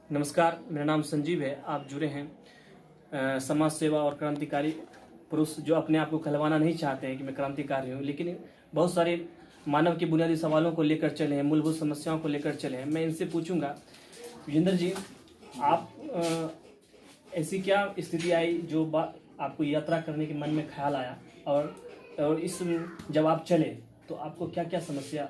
नमस्कार, मेरा नाम संजीव है। आप जुड़े हैं समाज सेवा और क्रांतिकारी पुरुष जो अपने आप को कहलवाना नहीं चाहते हैं कि मैं क्रांतिकारी हूँ, लेकिन बहुत सारे मानव के बुनियादी सवालों को लेकर चले हैं, मूलभूत समस्याओं को लेकर चले हैं। मैं इनसे पूछूंगा, विजेंद्र जी, आप ऐसी क्या स्थिति आई जो आपको यात्रा करने के मन में ख्याल आया, और इस जब आप चले तो आपको क्या क्या समस्या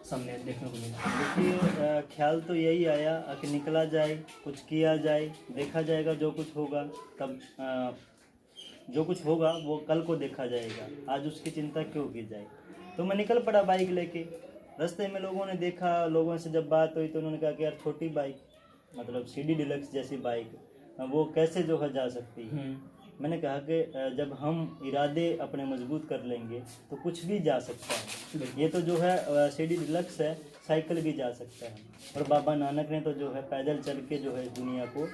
सामने देखने को मिला? देखिए, ख्याल तो यही आया कि निकला जाए, कुछ किया जाए, देखा जाएगा जो कुछ होगा तब। जो कुछ होगा वो कल को देखा जाएगा, आज उसकी चिंता क्यों की जाए। तो मैं निकल पड़ा बाइक लेके। रास्ते में लोगों ने देखा, लोगों से जब बात हुई तो उन्होंने कहा कि यार छोटी बाइक, मतलब सीडी डिलक्स जैसी बाइक, वो कैसे जो है जा सकती है। मैंने कहा कि जब हम इरादे अपने मजबूत कर लेंगे तो कुछ भी जा सकता है। ये तो जो है सीडी डिलक्स है, साइकिल भी जा सकता है। और बाबा नानक ने तो जो है पैदल चल के जो है इस दुनिया को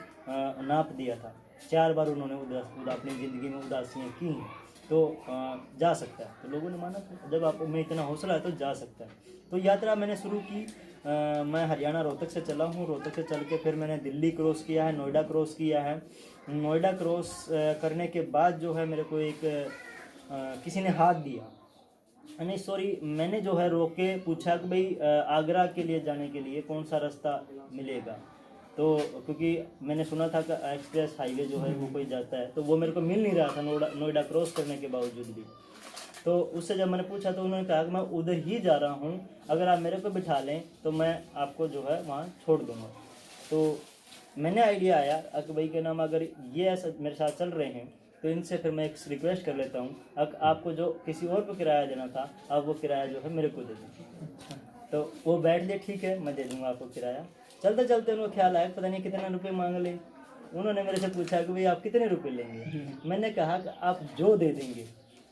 नाप दिया था। 4 बार उन्होंने अपनी ज़िंदगी में उदासियाँ की हैं, तो जा सकता है। तो लोगों ने माना था, जब आप में इतना हौसला है तो जा सकता है। तो यात्रा मैंने शुरू की। मैं हरियाणा रोहतक से चला हूँ। रोहतक से चल के फिर मैंने दिल्ली क्रॉस किया है, नोएडा क्रॉस किया है। नोएडा क्रॉस करने के बाद जो है मेरे को एक किसी ने हाथ दिया, नहीं सॉरी, मैंने जो है रोक के पूछा कि भाई आगरा के लिए जाने के लिए कौन सा रास्ता मिलेगा। तो क्योंकि मैंने सुना था कि एक्सप्रेस हाईवे जो है वो कोई जाता है, तो वो मेरे को मिल नहीं रहा था नोएडा क्रॉस करने के बावजूद भी। तो उससे जब मैंने पूछा तो उन्होंने कहा कि मैं उधर ही जा रहा हूँ, अगर आप मेरे को बिठा लें तो मैं आपको जो है वहाँ छोड़ दूँगा। तो मैंने आइडिया आया कि भाई के नाम, अगर ये ऐसा मेरे साथ चल रहे हैं तो इनसे फिर मैं एक रिक्वेस्ट कर लेता हूँ, आपको जो किसी और को किराया देना था, आप वो किराया जो है मेरे को दे दीजिए। तो वो बैठ गए, ठीक है मैं दे दूँगा आपको किराया। चलते चलते उनको ख्याल आया पता नहीं कितना रुपये मांग ले। उन्होंने मेरे से पूछा कि भाई आप कितने रुपये लेंगे। मैंने कहा कि आप जो दे देंगे,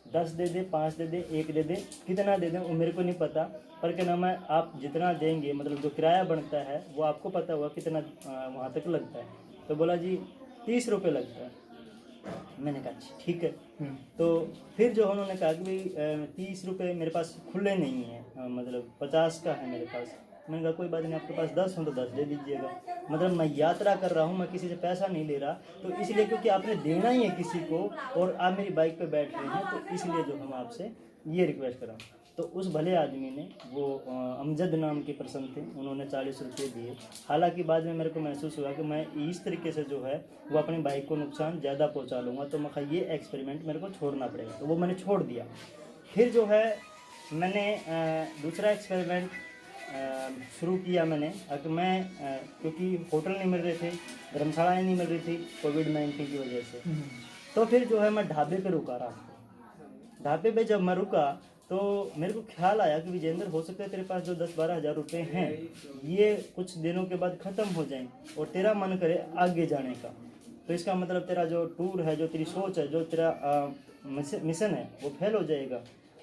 10 दे दे, 5 दे दे, 1 दे दे, कितना दे दें वो मेरे को नहीं पता, पर क्या नाम है आप जितना देंगे, मतलब जो किराया बनता है वो आपको पता होगा कितना वहाँ तक लगता है। तो बोला जी 30 रुपये लगता है। मैंने कहा ठीक है। तो फिर जो उन्होंने कहा कि भाई 30 रुपये मेरे पास खुले नहीं है, मतलब 50 का है मेरे पास। मैंने कहा कोई बात नहीं, आपके पास 10 हो तो 10 दे दीजिएगा। मतलब मैं यात्रा कर रहा हूँ, मैं किसी से पैसा नहीं ले रहा, तो इसलिए क्योंकि आपने देना ही है किसी को और आप मेरी बाइक पे बैठ रहे हैं, तो इसलिए जो हम आपसे ये रिक्वेस्ट कर रहा हूँ। तो उस भले आदमी ने, वो अमजद नाम के पर्सन थे, उन्होंने 40 रुपये दिए। हालांकि बाद में मेरे को महसूस हुआ कि मैं इस तरीके से जो है वो अपनी बाइक को नुकसान ज़्यादा पहुंचा लूँगा, तो मैं ये एक्सपेरिमेंट मेरे को छोड़ना पड़ेगा। तो वो मैंने छोड़ दिया। फिर जो है मैंने दूसरा एक्सपेरिमेंट शुरू किया मैंने, कि मैं क्योंकि होटल नहीं मिल रहे थे, धर्मशालाएँ नहीं मिल रही थी कोविड-19 की वजह से, तो फिर जो है मैं ढाबे पे रुका रहा। ढाबे पे जब मैं रुका तो मेरे को ख्याल आया कि विजेंद्र, हो सकता है तेरे पास जो 10-12 हज़ार रुपये हैं ये कुछ दिनों के बाद ख़त्म हो जाएं और तेरा मन करे आगे जाने का, तो इसका मतलब तेरा जो टूर है, जो तेरी सोच है, जो तेरा मिशन है वो फेल हो जाएगा।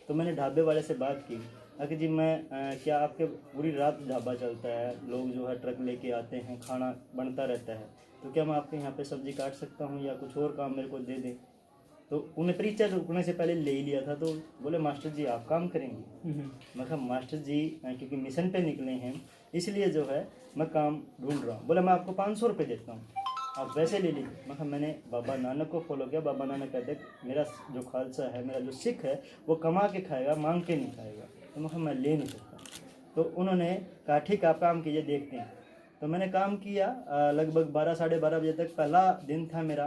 तो मैंने ढाबे वाले से बात की कि जी मैं क्या आपके पूरी रात ढाबा चलता है, लोग जो है ट्रक लेके आते हैं, खाना बनता रहता है, तो क्या मैं आपके यहाँ पे सब्ज़ी काट सकता हूँ या कुछ और काम मेरे को दे दें। तो उन्हें परिचय रुकने से पहले ले ही लिया था। तो बोले मास्टर जी आप काम करेंगे। मैं कहा मास्टर जी क्योंकि मिशन पे निकले हैं इसलिए जो है मैं काम ढूंढ रहा हूँ। बोले मैं आपको 500 रुपये देता हूँ, आप वैसे ले लीजिए। मैं कहा मैंने बाबा नानक को फॉलो किया। बाबा नानक कहते मेरा जो खालसा है, मेरा जो सिख है, वो कमा के खाएगा, मांग के नहीं खाएगा। तो मैं कहा मैं ले नहीं सकता। तो उन्होंने कहा ठीक आप काम कीजिए, देखते हैं। तो मैंने काम किया लगभग 12-12:30 बजे तक। पहला दिन था मेरा,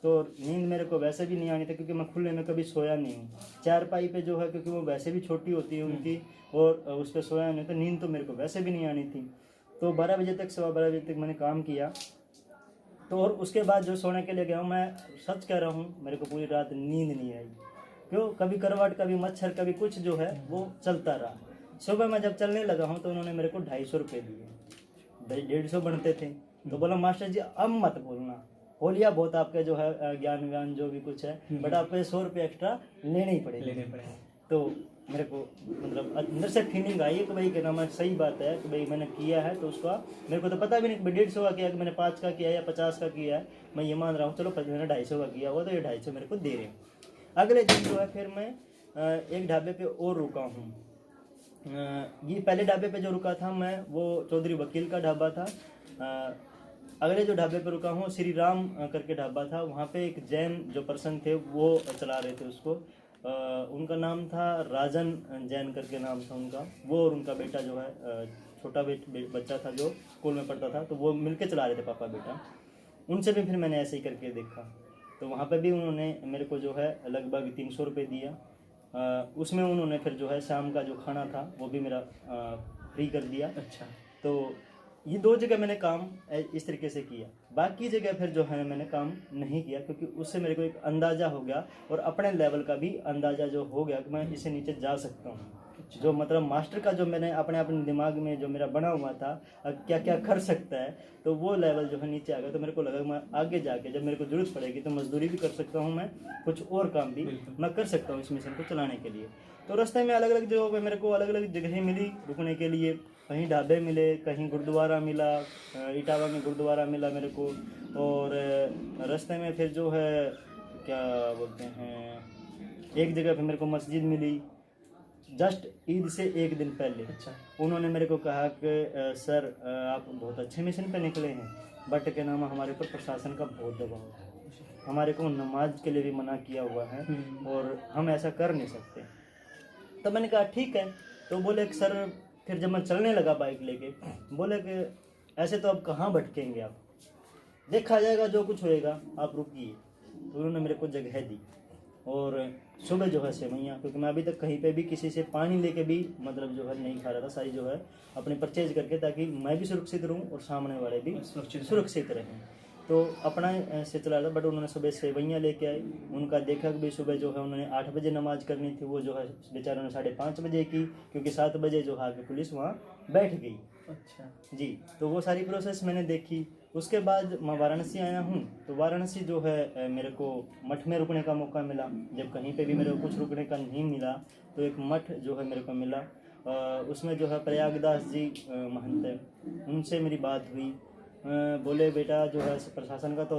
तो नींद मेरे को वैसे भी नहीं आनी थी क्योंकि मैं खुले में कभी सोया नहीं हूँ। चारपाई पे जो है, क्योंकि वो वैसे भी छोटी होती है उनकी, और उस पर सोया नहीं, तो नींद तो मेरे को वैसे भी नहीं आनी थी। तो 12 बजे तक, 12:15 बजे तक मैंने काम किया। तो और उसके बाद जो सोने के लिए गया हूँ, मैं सच कह रहा हूँ मेरे को पूरी रात नींद नहीं आई। क्यों? कभी करवट, कभी मच्छर, कभी कुछ जो है वो चलता रहा। सुबह मैं जब चलने लगा हूँ तो उन्होंने मेरे को 250 रुपये दिए। 150 बनते थे। तो बोला मास्टर जी अब मत बोलना, हो लिया बहुत आपका जो है ज्ञान व्यान जो भी कुछ है, बट आपको 100 रुपये एक्स्ट्रा लेने ही पड़ेगा। तो मेरे को मतलब अंदर से फीलिंग आई कि भाई क्या नाम है, सही बात है कि भाई मैंने किया है तो उसका मेरे को तो पता भी नहीं कि 150 का किया, कि मैंने 5 का किया या 50 का किया है। मैं ये मान रहा हूँ चलो मैंने 250 का किया हुआ, तो ये 250 मेरे को दे रहे हैं। अगले दिन जो है फिर मैं एक ढाबे पे और रुका हूँ। ये पहले ढाबे पे जो रुका था मैं, वो चौधरी वकील का ढाबा था। अगले जो ढाबे पर रुका हूँ श्री राम करके ढाबा था, वहाँ पे एक जैन जो पर्सन थे वो चला रहे थे उसको। उनका नाम था राजन जैन करके नाम था उनका। वो और उनका बेटा जो है छोटा बच्चा था जो स्कूल में पढ़ता था, तो वो मिलके चला रहे थे पापा बेटा। उनसे भी फिर मैंने ऐसे ही करके देखा, तो वहाँ पे भी उन्होंने मेरे को जो है लगभग 300 रुपये दिया। उसमें उन्होंने फिर जो है शाम का जो खाना था वो भी मेरा फ्री कर दिया। अच्छा। तो ये 2 जगह मैंने काम इस तरीके से किया। बाकी जगह फिर जो है मैंने काम नहीं किया, क्योंकि उससे मेरे को एक अंदाज़ा हो गया और अपने लेवल का भी अंदाज़ा जो हो गया कि मैं इससे नीचे जा सकता हूँ। जो मतलब मास्टर का जो मैंने अपने दिमाग में जो मेरा बना हुआ था क्या क्या कर सकता है, तो वो लेवल जो है नीचे आ गया। तो मेरे को लगा मैं आगे जाके जब मेरे को ज़रूरत पड़ेगी तो मजदूरी भी कर सकता हूँ, मैं कुछ और काम भी मैं कर सकता हूँ इस मिशन को चलाने के लिए। तो रास्ते में अलग अलग जगहों पे मेरे को अलग अलग जगहें मिली रुकने के लिए। कहीं ढाबे मिले, कहीं गुरुद्वारा मिला, इटावा में गुरुद्वारा मिला मेरे को। और रास्ते में फिर जो है क्या बोलते हैं, एक जगह पे मेरे को मस्जिद मिली जस्ट ईद से 1 दिन पहले। अच्छा। उन्होंने मेरे को कहा कि सर आप बहुत अच्छे मिशन पे निकले हैं, बट क्या नाम है हमारे ऊपर प्रशासन का बहुत दबाव है, हमारे को नमाज के लिए भी मना किया हुआ है और हम ऐसा कर नहीं सकते। तब मैंने कहा ठीक है। तो बोले कि सर, फिर जब मैं चलने लगा बाइक लेके, बोले कि ऐसे तो अब कहाँ भटकेंगे आप, देखा जाएगा जो कुछ होएगा, आप रुकिए। तो उन्होंने मेरे को जगह दी और सुबह जो है सेवैयाँ, क्योंकि मैं अभी तक कहीं पे भी किसी से पानी लेके भी मतलब जो है नहीं खा रहा था, सारी जो है अपने परचेज करके, ताकि मैं भी सुरक्षित रहूँ और सामने वाले भी सुरक्षित रहें। तो अपना से चला था। बट उन्होंने सुबह सेवैयाँ लेके आए, उनका देखा कि भी सुबह जो है उन्होंने 8 बजे नमाज करनी थी, वो जो है बेचारों ने 5:30 बजे की, क्योंकि 7 बजे जो है पुलिस वहाँ बैठ गई। अच्छा जी। तो वो सारी प्रोसेस मैंने देखी। उसके बाद मैं वाराणसी आया हूँ, तो वाराणसी जो है मेरे को मठ में रुकने का मौका मिला। जब कहीं पे भी मेरे को कुछ रुकने का नहीं मिला, तो एक मठ जो है मेरे को मिला। उसमें जो है प्रयागदास जी महंत है, उनसे मेरी बात हुई। बोले बेटा जो है प्रशासन का तो